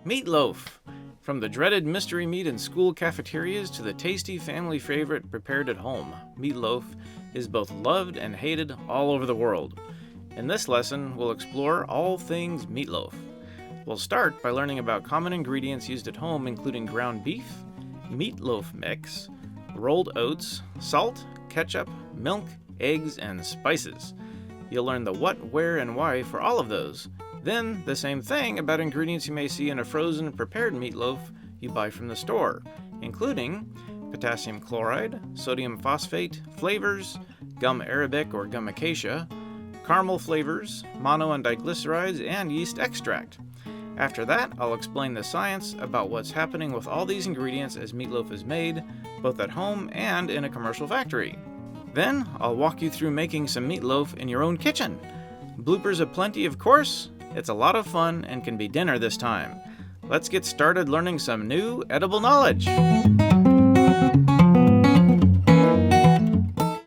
Meatloaf! From the dreaded mystery meat in school cafeterias to the tasty family favorite prepared at home, meatloaf is both loved and hated all over the world. In this lesson, we'll explore all things meatloaf. We'll start by learning about common ingredients used at home, including ground beef, meatloaf mix, rolled oats, salt, ketchup, milk, eggs, and spices. You'll learn the what, where, and why for all of those. Then, the same thing about ingredients you may see in a frozen prepared meatloaf you buy from the store, including potassium chloride, sodium phosphate, flavors, gum arabic or gum acacia, caramel flavors, mono and diglycerides, and yeast extract. After that, I'll explain the science about what's happening with all these ingredients as meatloaf is made, both at home and in a commercial factory. Then, I'll walk you through making some meatloaf in your own kitchen. Bloopers aplenty, of course. It's a lot of fun and can be dinner this time. Let's get started learning some new edible knowledge.